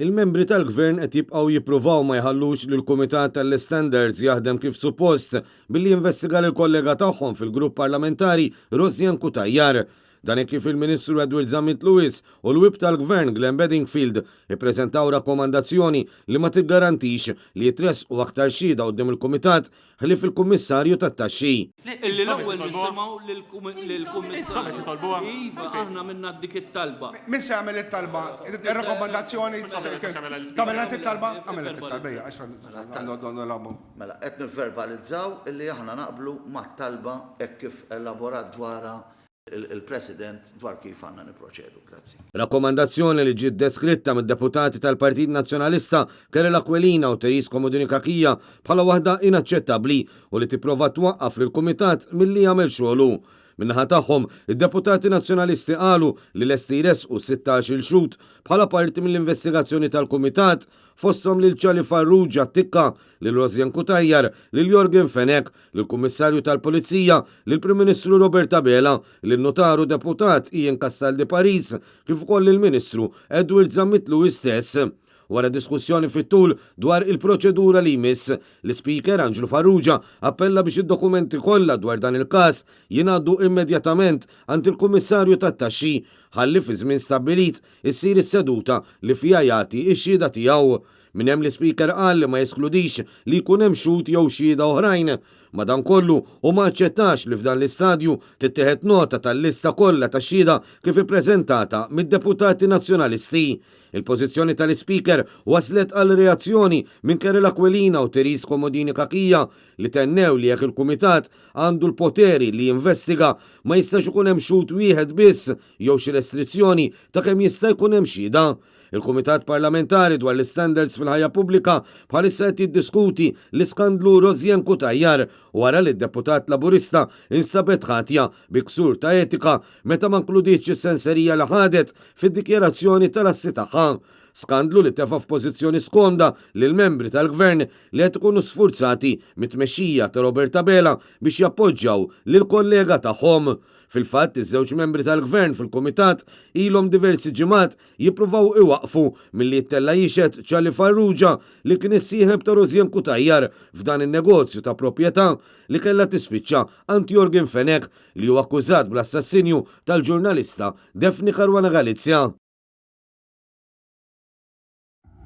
Il-membri tal-gvern qed jibqgħu jippruvaw ma jħallux lil kumitat tal-Standards jaħdem kif suppost billi jinvestiga lil kollega tagħhom fil-grupp parlamentari Rosjan Kutajjar. Dan kif il-Ministru Edward Zammit Lewis u l-Wib tal-Gvern Glenn Bedingfield ippreżentaw rakkomandazzjoni li ma tiggarantix li jitressqu aktar xhieda quddiem il-Kumitat ħlief il-Kummissarju tat-Taxxi. Illi l-ewwel nisimgħu lill-Kummissarju. Iva, aħna minna dik it-talba. Min se jagħmel it-talba? Ir-rakkomandazzjoni tagħmel it-talba? Għamel it-talba hija Mela qed nivverbalizzaw illi aħna naqblu mat-talba hekk kif elaborat dwarha il-President dwar kif għandna nipproċedu. Grazzi. Rakkomandazzjoni li ġiet deskritta mid-deputati tal-Partit Nazzjonalista Kerel Aquilina u Teris Komodini Kakija bħala waħda inaċċettabbli u li tipprova twaqqaf lill-Kumitat milli jagħmel xogħlu. Minnaħa tagħhom, id-deputati nazzjonalisti qalu li lesti jresqu 16 xhud bħala parti mill-investigazzjoni tal-Kumitat fosthom lil Ċali Farrugia Tikka, lil Rosjan Kutajjar, lil Jorgen Fenek, lil Kummissarju tal-Pulizija, lil Prim Ministru Roberta Bela, lil Notaru Deputat Ian Castal de Paris, kif ukoll il-Ministru Edward Zammit Lewis stess. Wara diskussjoni fit-tul dwar il-proċedura li jmiss, l-Speaker Angelo Farrugia appella biex id-dokumenti kollha dwar dan il-każ jingħaddu immedjatament għand il-Kummissarju tat-Taxxi ħalli fi żmien stabbilit issir is-seduta li fiha jagħti x-xhieda tiegħu. Min hemm l-Speaker qal li ma jeskludix li jkun hemm xhud jew xhieda oħrajn. Madankollu u ma aċċettax li f'dan l-istadju tittieħed nota tal-lista kollha tax-xhieda kif ippreżentata mid-deputati nazzjonalisti. Il-pożizzjoni tal-Speaker waslet għal reazzjoni minn Kerel Aquilina u Teris Komodini Kakija li tennew li jekk il-Kumitat għandu l-poteri li jinvestiga ma jistax ikun hemm xhud wieħed biss jew xi restrizzjoni ta' kemm jista' jkun hemm xhieda. Il-Kumitat Parlamentari dwar l-Standards fil-ħajja pubblika bħalissa qed jiddiskuti l-iskandlu Rosjan Kutajjar wara li d-deputat Laburista instabet ħatja bi ksur ta' etika meta ma nkluditx is-senserija li ħadet fid-dikjarazzjoni tal-assi tagħha. Skandlu li tefa' f'pożizzjoni skonda lil membri tal-Gvern li qed ikunu sfurzati mit-tmexxija ta' Roberta Bela biex jappoġġjaw lil kollega tagħhom. Fil-fatt, iż-żewġ membri tal-Gvern fil-Kumitat ilhom diversi ġimgħat jippruvaw iwaqfu milli jittella jixed Ċali Farrugia li kien issieħeb ta' Rosjan Kutajjar f'dan in-negozju ta' proprjetà li kellha tispiċċa għand Jorgen Fenek li huwa akkużat bl-assassinju tal-ġurnalista Defni Caruana Galizja.